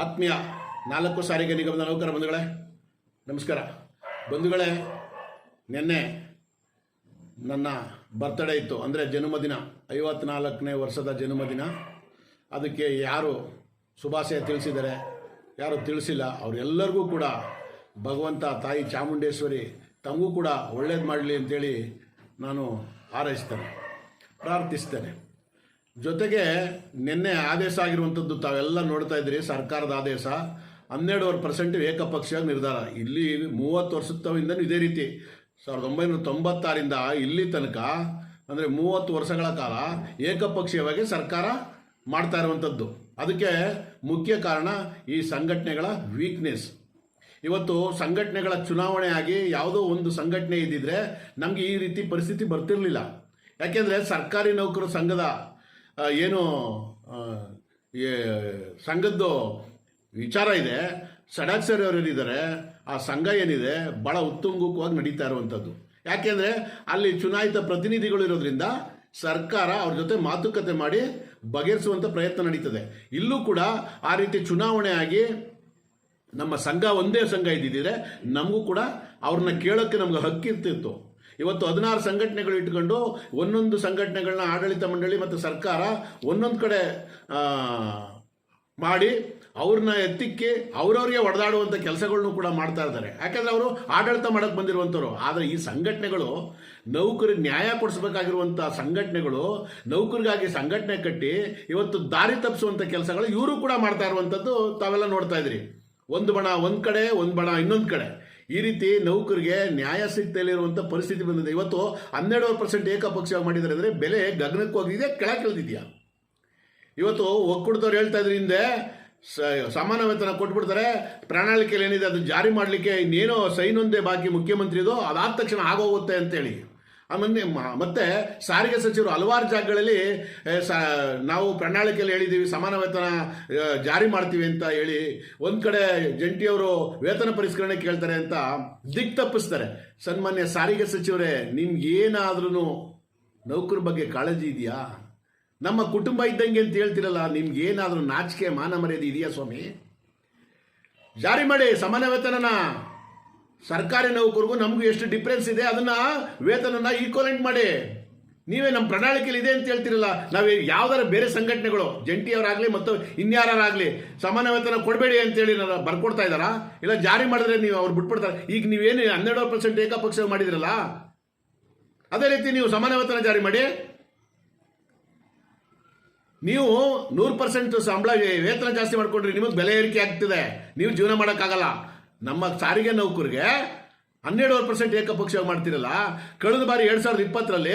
ಆತ್ಮೀಯ 4 ಸಾರಿಗೆ ನಿಗಮದ ನೌಕರ ಬಂಧುಗಳೇ ನಮಸ್ಕಾರ. ಬಂಧುಗಳೇ, ನಿನ್ನೆ ನನ್ನ ಬರ್ತ್ಡೇ ಇತ್ತು, ಅಂದರೆ ಜನ್ಮದಿನ, 54ನೇ ವರ್ಷದ ಜನ್ಮದಿನ. ಅದಕ್ಕೆ ಯಾರು ಶುಭಾಶಯ ತಿಳಿಸಿದ್ದಾರೆ, ಯಾರು ತಿಳಿಸಿಲ್ಲ, ಅವರೆಲ್ಲರಿಗೂ ಕೂಡ ಭಗವಂತ ತಾಯಿ ಚಾಮುಂಡೇಶ್ವರಿ ತಮಗೂ ಕೂಡ ಒಳ್ಳೇದು ಮಾಡಲಿ ಅಂತೇಳಿ ನಾನು ಹಾರೈಸ್ತೇನೆ, ಪ್ರಾರ್ಥಿಸ್ತೇನೆ. ಜೊತೆಗೆ ನಿನ್ನೆ ಆದೇಶ ಆಗಿರುವಂಥದ್ದು ತಾವೆಲ್ಲ ನೋಡ್ತಾ ಇದ್ದೀರಿ. ಸರ್ಕಾರದ ಆದೇಶ 12% ಏಕಪಕ್ಷೀಯ ನಿರ್ಧಾರ. ಇಲ್ಲಿ 30 ವರ್ಷದಿಂದ ಇದೇ ರೀತಿ 1996ರಿಂದ ಇಲ್ಲಿ ತನಕ, ಅಂದರೆ 30 ವರ್ಷಗಳ ಕಾಲ ಏಕಪಕ್ಷೀಯವಾಗಿ ಸರ್ಕಾರ ಮಾಡ್ತಾ ಇರುವಂಥದ್ದು. ಅದಕ್ಕೆ ಮುಖ್ಯ ಕಾರಣ ಈ ಸಂಘಟನೆಗಳ ವೀಕ್ನೆಸ್. ಇವತ್ತು ಸಂಘಟನೆಗಳ ಚುನಾವಣೆ ಆಗಿ ಯಾವುದೋ ಒಂದು ಸಂಘಟನೆ ಇದ್ದಿದ್ರೆ ನಮಗೆ ಈ ರೀತಿ ಪರಿಸ್ಥಿತಿ ಬರ್ತಿರಲಿಲ್ಲ. ಯಾಕೆಂದರೆ ಸರ್ಕಾರಿ ನೌಕರರ ಸಂಘದ ಏನು ಸಂಘದ್ದು ವಿಚಾರ ಇದೆ, ಷಡಾಕ್ಷರಿ ಅವರೇನಿದ್ದಾರೆ, ಆ ಸಂಘ ಏನಿದೆ ಭಾಳ ಉತ್ತುಂಗವಾಗಿ ನಡೀತಾ ಇರುವಂಥದ್ದು. ಯಾಕೆಂದರೆ ಅಲ್ಲಿ ಚುನಾಯಿತ ಪ್ರತಿನಿಧಿಗಳು ಇರೋದ್ರಿಂದ ಸರ್ಕಾರ ಅವ್ರ ಜೊತೆ ಮಾತುಕತೆ ಮಾಡಿ ಬಗೆಹರಿಸುವಂಥ ಪ್ರಯತ್ನ ನಡೀತದೆ. ಇಲ್ಲೂ ಕೂಡ ಆ ರೀತಿ ಚುನಾವಣೆ ಆಗಿ ನಮ್ಮ ಸಂಘ ಒಂದೇ ಸಂಘ ಇದ್ದಿದ್ದರೆ ನಮಗೂ ಕೂಡ ಅವ್ರನ್ನ ಕೇಳೋಕ್ಕೆ ನಮ್ಗೆ ಹಕ್ಕಿರ್ತಿತ್ತು. ಇವತ್ತು 16 ಸಂಘಟನೆಗಳು ಇಟ್ಕೊಂಡು ಒಂದೊಂದು ಸಂಘಟನೆಗಳನ್ನ ಆಡಳಿತ ಮಂಡಳಿ ಮತ್ತು ಸರ್ಕಾರ ಒಂದೊಂದು ಕಡೆ ಮಾಡಿ ಅವ್ರನ್ನ ಎತ್ತಿಕ್ಕಿ ಅವ್ರವ್ರಿಗೆ ಹೊಡೆದಾಡುವಂಥ ಕೆಲಸಗಳನ್ನು ಕೂಡ ಮಾಡ್ತಾ ಇದ್ದಾರೆ. ಯಾಕೆಂದರೆ ಅವರು ಆಡಳಿತ ಮಾಡೋಕ್ಕೆ ಬಂದಿರುವಂಥವ್ರು. ಆದರೆ ಈ ಸಂಘಟನೆಗಳು ನೌಕರಿಗೆ ನ್ಯಾಯ ಕೊಡಿಸ್ಬೇಕಾಗಿರುವಂಥ ಸಂಘಟನೆಗಳು, ನೌಕರಿಗಾಗಿ ಸಂಘಟನೆ ಕಟ್ಟಿ ಇವತ್ತು ದಾರಿ ತಪ್ಪಿಸುವಂಥ ಕೆಲಸಗಳು ಇವರು ಕೂಡ ಮಾಡ್ತಾ ಇರುವಂಥದ್ದು ತಾವೆಲ್ಲ ನೋಡ್ತಾ ಇದ್ರಿ. ಒಂದು ಬಣ ಒಂದು ಕಡೆ, ಒಂದು ಬಣ ಇನ್ನೊಂದು ಕಡೆ, ಈ ರೀತಿ ನೌಕರಿಗೆ ನ್ಯಾಯ ಸಿಗ್ತಲಿರುವಂಥ ಪರಿಸ್ಥಿತಿ ಬಂದಿದೆ. ಇವತ್ತು 12% ಏಕಪಕ್ಷವಾಗಿ ಮಾಡಿದ್ದಾರೆ ಅಂದರೆ ಬೆಲೆ ಗಗನಕ್ಕೆ ಹೋಗಿದೆ, ಕೆಳಗಿಳಿದಿದೆಯಾ? ಇವತ್ತು ಒಕ್ಕೂಟದವ್ರು ಹೇಳ್ತಾ ಇದ್ರು, ಹಿಂದೆ ಸಮಾನ ವೇತನ ಕೊಟ್ಬಿಡ್ತಾರೆ, ಪ್ರಣಾಳಿಕೆಯಲ್ಲಿ ಏನಿದೆ ಅದು ಜಾರಿ ಮಾಡಲಿಕ್ಕೆ ಇನ್ನೇನೋ ಸೈನೊಂದೇ ಬಾಕಿ ಮುಖ್ಯಮಂತ್ರಿದು, ಅದಾದ ತಕ್ಷಣ ಆಗೋಗುತ್ತೆ ಅಂತೇಳಿ. ಆಮೇಲೆ ಮತ್ತೆ ಸಾರಿಗೆ ಸಚಿವರು ಹಲವಾರು ಜಾಗಗಳಲ್ಲಿ ನಾವು ಪ್ರಣಾಳಿಕೆಯಲ್ಲಿ ಹೇಳಿದ್ದೀವಿ ಸಮಾನ ವೇತನ ಜಾರಿ ಮಾಡ್ತೀವಿ ಅಂತ ಹೇಳಿ ಒಂದು ಕಡೆ ಜಂಟಿಯವರು ವೇತನ ಪರಿಷ್ಕರಣೆ ಕೇಳ್ತಾರೆ ಅಂತ ದಿಕ್ ತಪ್ಪಿಸ್ತಾರೆ. ಸನ್ಮಾನ್ಯ ಸಾರಿಗೆ ಸಚಿವರೇ, ನಿಮ್ಗೇನಾದ್ರೂ ನೌಕರ ಬಗ್ಗೆ ಕಾಳಜಿ ಇದೆಯಾ? ನಮ್ಮ ಕುಟುಂಬ ಇದ್ದಂಗೆ ಅಂತ ಹೇಳ್ತಿರಲ್ಲ, ನಿಮ್ಗೇನಾದ್ರೂ ನಾಚಿಕೆ ಮಾನ ಮರ್ಯಾದೆ ಇದೆಯಾ ಸ್ವಾಮಿ? ಜಾರಿ ಮಾಡಿ ಸಮಾನ ವೇತನನ. ಸರ್ಕಾರಿ ನೌಕರಿಗೂ ನಮಗೂ ಎಷ್ಟು ಡಿಫ್ರೆನ್ಸ್ ಇದೆ ಅದನ್ನ ವೇತನನ ಈಕ್ವಲೆಂಟ್ ಮಾಡಿ. ನೀವೇ ನಮ್ಮ ಪ್ರಣಾಳಿಕೆಯಲ್ಲಿ ಇದೆ ಅಂತ ಹೇಳ್ತಿರಲ್ಲ. ನಾವು ಯಾವ್ದಾರ ಬೇರೆ ಸಂಘಟನೆಗಳು ಜಂಟಿಯವರಾಗಲಿ ಮತ್ತು ಇನ್ಯಾರಾಗಲಿ ಸಮಾನ ವೇತನ ಕೊಡಬೇಡಿ ಅಂತೇಳಿ ಬರ್ಕೊಡ್ತಾ ಇದ್ದಾರಾ? ಇಲ್ಲ ಜಾರಿ ಮಾಡಿದ್ರೆ ನೀವು ಅವ್ರು ಬಿಟ್ಬಿಡ್ತಾರೆ. ಈಗ ನೀವೇನು 12% ಏಕಪಕ್ಷ ಮಾಡಿದ್ರಲ್ಲ, ಅದೇ ರೀತಿ ನೀವು ಸಮಾನ ವೇತನ ಜಾರಿ ಮಾಡಿ. ನೀವು 100% ಸಂಬಳ ವೇತನ ಜಾಸ್ತಿ ಮಾಡ್ಕೊಂಡ್ರಿ, ನಿಮಗೆ ಬೆಲೆ ಏರಿಕೆ ಆಗ್ತಿದೆ, ನೀವು ಜೀವನ ಮಾಡೋಕ್ಕಾಗಲ್ಲ. ನಮ್ಮ ಸಾರಿಗೆ ನೌಕರಿಗೆ 12% ಏಕಪಕ್ಷವಾಗಿ ಮಾಡ್ತಿರಲ್ಲ. ಕಳೆದ ಬಾರಿ 2020ರಲ್ಲಿ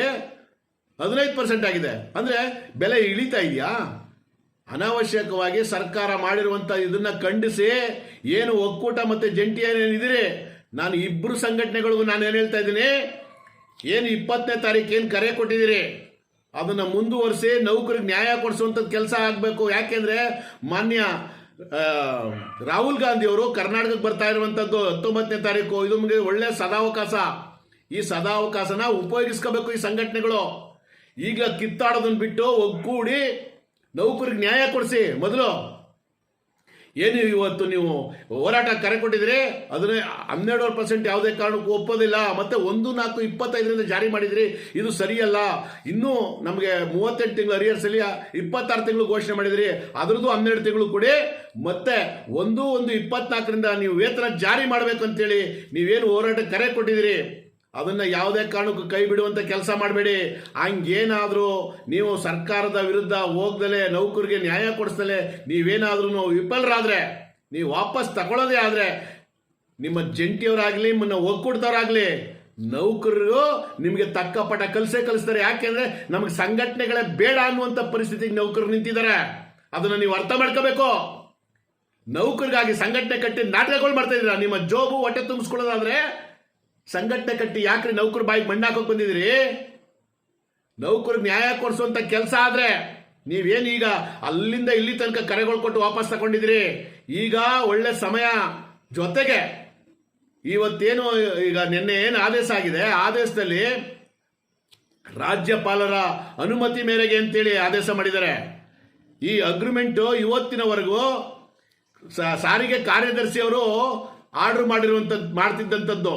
15% ಆಗಿದೆ. ಅಂದರೆ ಬೆಲೆ ಇಳಿತಾ ಇದೆಯಾ? ಅನಾವಶ್ಯಕವಾಗಿ ಸರ್ಕಾರ ಮಾಡಿರುವಂಥ ಇದನ್ನ ಖಂಡಿಸಿ ಏನು ಒಕ್ಕೂಟ ಮತ್ತು ಜಂಟಿ ಏನೇನಿದ್ದೀರಿ, ನಾನು ಇಬ್ಬರು ಸಂಘಟನೆಗಳಿಗೂ ನಾನು ಏನು ಹೇಳ್ತಾ ಇದ್ದೀನಿ, ಏನು 20ನೇ ತಾರೀಕು ಏನು ಕರೆ ಕೊಟ್ಟಿದ್ದೀರಿ ಅದನ್ನು ಮುಂದುವರಿಸಿ ನೌಕರಿಗೆ ನ್ಯಾಯ ಕೊಡಿಸುವಂಥದ್ದು ಕೆಲಸ ಆಗಬೇಕು. ಯಾಕೆಂದರೆ ಮಾನ್ಯ ರಾಹುಲ್ ಗಾಂಧಿ ಅವರು ಕರ್ನಾಟಕಕ್ಕೆ ಬರ್ತಾ ಇರುವಂಥದ್ದು 19ನೇ ತಾರೀಕು. ಇದು ನಮಗೆ ಒಳ್ಳೆ ಸದಾವಕಾಶ. ಈ ಸದಾವಕಾಶನ ಉಪಯೋಗಿಸ್ಕೋಬೇಕು ಈ ಸಂಘಟನೆಗಳು. ಈಗ ಕಿತ್ತಾಡೋದನ್ನು ಬಿಟ್ಟು ಒಗ್ಗೂಡಿ ನೌಕರಿಗೆ ನ್ಯಾಯ ಕೊಡಿಸಿ. ಮೊದಲು ಏನು ಇವತ್ತು ನೀವು ಹೋರಾಟ ಕರೆ ಕೊಟ್ಟಿದ್ರಿ ಅದನ್ನೇ 12% ಯಾವುದೇ ಕಾರಣಕ್ಕೂ ಒಪ್ಪೋದಿಲ್ಲ. ಮತ್ತೆ 1/4/25 ಜಾರಿ ಮಾಡಿದ್ರಿ, ಇದು ಸರಿಯಲ್ಲ. ಇನ್ನೂ ನಮಗೆ 38 ತಿಂಗಳು ಅರಿಯರ್ಸಲ್ಲಿ 26 ತಿಂಗಳು ಘೋಷಣೆ ಮಾಡಿದ್ರಿ, ಅದರದ್ದು 12 ತಿಂಗಳು ಕೊಡಿ. ಮತ್ತೆ 1/1/24ರಿಂದ ನೀವು ವೇತನ ಜಾರಿ ಮಾಡಬೇಕು ಅಂತೇಳಿ ನೀವೇನು ಹೋರಾಟ ಕರೆ ಕೊಟ್ಟಿದ್ದೀರಿ ಅದನ್ನ ಯಾವುದೇ ಕಾರಣಕ್ಕೂ ಕೈ ಬಿಡುವಂತ ಕೆಲಸ ಮಾಡಬೇಡಿ. ಹಂಗೇನಾದ್ರೂ ನೀವು ಸರ್ಕಾರದ ವಿರುದ್ಧ ಹೋಗ್ದಲೆ ನೌಕರಿಗೆ ನ್ಯಾಯ ಕೊಡಿಸ್ದಲೆ ನೀವೇನಾದ್ರೂ ವಿಫಲರಾದ್ರೆ, ನೀವು ವಾಪಸ್ ತಗೊಳ್ಳೋದೇ ಆದ್ರೆ ನಿಮ್ಮ ಜಂಟಿಯವರಾಗ್ಲಿ ನಿಮ್ಮ ಒಕ್ಕೂಟದವರಾಗ್ಲಿ ನೌಕರರು ನಿಮಗೆ ತಕ್ಕ ಪಟ ಕಲಿಸ್ತಾರೆ. ಯಾಕೆಂದ್ರೆ ನಮಗೆ ಸಂಘಟನೆಗಳೇ ಬೇಡ ಅನ್ನುವಂಥ ಪರಿಸ್ಥಿತಿಗೆ ನೌಕರರು ನಿಂತಿದ್ದಾರೆ. ಅದನ್ನ ನೀವು ಅರ್ಥ ಮಾಡ್ಕೋಬೇಕು. ನೌಕರಿಗಾಗಿ ಸಂಘಟನೆ ಕಟ್ಟಿ ನಾಟಕಗಳು ಮಾಡ್ತಾ ಇದ್ದೀರಾ. ನಿಮ್ಮ ಜೋಬು ಹೊಟ್ಟೆ ತುಂಬಿಸ್ಕೊಳ್ಳೋದಾದ್ರೆ ಸಂಘಟನೆ ಕಟ್ಟಿ ಯಾಕ್ರಿ ನೌಕರ ಬಾಯಿಗೆ ಮಣ್ಣಾಕೋಕ್ ಬಂದಿದ್ರಿ? ನೌಕರಿಗೆ ನ್ಯಾಯ ಕೊಡಿಸುವಂತ ಕೆಲಸ ಆದ್ರೆ ನೀವೇನೀಗ ಅಲ್ಲಿಂದ ಇಲ್ಲಿ ತನಕ ಕರೆಗಳು ಕೊಟ್ಟು ವಾಪಸ್ ತಗೊಂಡಿದ್ರಿ. ಈಗ ಒಳ್ಳೆ ಸಮಯ. ಜೊತೆಗೆ ಇವತ್ತೇನು ಈಗ ನಿನ್ನೆ ಏನು ಆದೇಶ ಆಗಿದೆ, ಆದೇಶದಲ್ಲಿ ರಾಜ್ಯಪಾಲರ ಅನುಮತಿ ಮೇರೆಗೆ ಅಂತೇಳಿ ಆದೇಶ ಮಾಡಿದ್ದಾರೆ. ಈ ಅಗ್ರಿಮೆಂಟ್ ಇವತ್ತಿನವರೆಗೂ ಸಾರಿಗೆ ಕಾರ್ಯದರ್ಶಿಯವರು ಆರ್ಡರ್ ಮಾಡ್ತಿದ್ದಂಥದ್ದು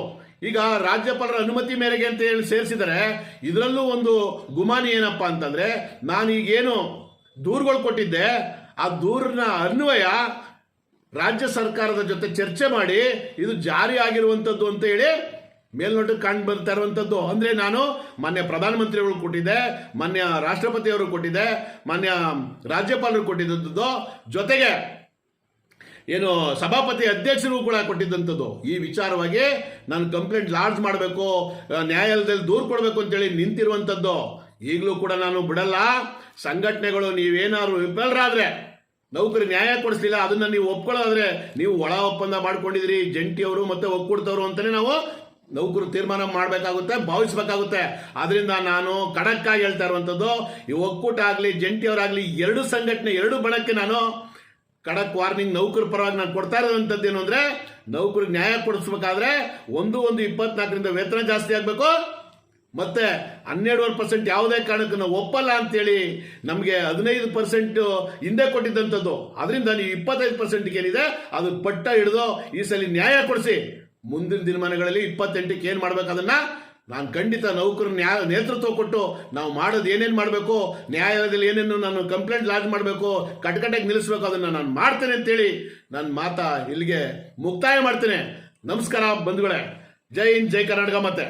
ಈಗ ರಾಜ್ಯಪಾಲರ ಅನುಮತಿ ಮೇರೆಗೆ ಅಂತ ಹೇಳಿ ಸೇರಿಸಿದರೆ ಇದರಲ್ಲೂ ಒಂದು ಗುಮಾನಿ ಏನಪ್ಪಾ ಅಂತಂದ್ರೆ ನಾನು ಈಗೇನು ದೂರುಗಳು ಕೊಟ್ಟಿದ್ದೆ ಆ ದೂರಿನ ಅನ್ವಯ ರಾಜ್ಯ ಸರ್ಕಾರದ ಜೊತೆ ಚರ್ಚೆ ಮಾಡಿ ಇದು ಜಾರಿ ಆಗಿರುವಂಥದ್ದು ಅಂತ ಹೇಳಿ ಮೇಲ್ನೋಟಕ್ಕೆ ಕಂಡು ಬರ್ತಾ ಇರುವಂಥದ್ದು. ಅಂದ್ರೆ ನಾನು ಮಾನ್ಯ ಪ್ರಧಾನಮಂತ್ರಿಗಳು ಕೊಟ್ಟಿದ್ದೆ, ಮಾನ್ಯ ರಾಷ್ಟ್ರಪತಿಯವರು ಕೊಟ್ಟಿದ್ದೆ, ಮಾನ್ಯ ರಾಜ್ಯಪಾಲರು ಕೊಟ್ಟಿದ್ದು, ಜೊತೆಗೆ ಏನು ಸಭಾಪತಿ ಅಧ್ಯಕ್ಷರು ಕೂಡ ಕೊಟ್ಟಿದ್ದಂಥದ್ದು. ಈ ವಿಚಾರವಾಗಿ ನಾನು ಕಂಪ್ಲೇಂಟ್ ಲಾಡ್ಜ್ ಮಾಡಬೇಕು, ನ್ಯಾಯಾಲಯದಲ್ಲಿ ದೂರು ಕೊಡಬೇಕು ಅಂತೇಳಿ ನಿಂತಿರುವಂಥದ್ದು. ಈಗಲೂ ಕೂಡ ನಾನು ಬಿಡಲ್ಲ. ಸಂಘಟನೆಗಳು ನೀವೇನಾದ್ರು ವಿಫಲರಾದ್ರೆ, ನೌಕರಿ ನ್ಯಾಯ ಕೊಡಿಸ್ಲಿಲ್ಲ, ಅದನ್ನ ನೀವು ಒಪ್ಕೊಳ್ಳೋದಾದ್ರೆ ನೀವು ಒಳ ಒಪ್ಪಂದ ಮಾಡ್ಕೊಂಡಿದ್ರಿ ಜಂಟಿಯವರು ಮತ್ತೆ ಒಕ್ಕೂಟದವರು ಅಂತಾನೆ ನಾವು ನೌಕರು ತೀರ್ಮಾನ ಮಾಡಬೇಕಾಗುತ್ತೆ, ಭಾವಿಸ್ಬೇಕಾಗುತ್ತೆ. ಆದ್ರಿಂದ ನಾನು ಖಡಕ್ ಆಗಿ ಹೇಳ್ತಾ ಇರುವಂತದ್ದು, ಈ ಒಕ್ಕೂಟ ಆಗಲಿ ಜಂಟಿಯವರಾಗ್ಲಿ ಎರಡು ಸಂಘಟನೆ ಎರಡು ಬಣಕ್ಕೆ ನಾನು ಖಡಕ್ ವಾರ್ನಿಂಗ್ ನೌಕರ ಪರವಾಗಿ ನಾನು ಕೊಡ್ತಾ ಇರೋದಂಥದ್ದು ಏನು ಅಂದ್ರೆ, ನೌಕರಿಗೆ ನ್ಯಾಯ ಕೊಡಿಸ್ಬೇಕಾದ್ರೆ 1/1/24 ವೇತನ ಜಾಸ್ತಿ ಆಗಬೇಕು, ಮತ್ತೆ 12% ಯಾವುದೇ ಕಾರಣಕ್ಕೂ ನಾವು ಒಪ್ಪಲ್ಲ ಅಂತೇಳಿ ನಮಗೆ 15% ಹಿಂದೆ ಕೊಟ್ಟಿದ್ದಂಥದ್ದು. ಅದರಿಂದ ನೀವು 25% ಏನಿದೆ ಅದು ಪಟ್ಟ ಹಿಡಿದು ಈ ಸಲ ನ್ಯಾಯ ಕೊಡಿಸಿ. ಮುಂದಿನ ದಿನಮಾನಗಳಲ್ಲಿ 28ಕ್ಕೆ ಏನ್ ಮಾಡ್ಬೇಕು ಅದನ್ನ ನಾನು ಖಂಡಿತ ನೌಕರ ನೇತೃತ್ವ ಕೊಟ್ಟು ನಾವು ಮಾಡೋದು ಏನೇನು ಮಾಡಬೇಕು, ನ್ಯಾಯಾಲಯದಲ್ಲಿ ಏನೇನು ನಾನು ಕಂಪ್ಲೇಂಟ್ ಲಾಡ್ಜ್ ಮಾಡಬೇಕು, ಕಟ್ಕಟ್ಟಾಗಿ ನಿಲ್ಲಿಸಬೇಕು, ಅದನ್ನ ನಾನು ಮಾಡ್ತೇನೆ ಅಂತೇಳಿ ನನ್ನ ಮಾತಾ ಇಲ್ಲಿಗೆ ಮುಕ್ತಾಯ ಮಾಡ್ತೇನೆ. ನಮಸ್ಕಾರ ಬಂಧುಗಳೇ. ಜೈ ಹಿಂದ್, ಜೈ ಕರ್ನಾಟಕ. ಮತ್ತೆ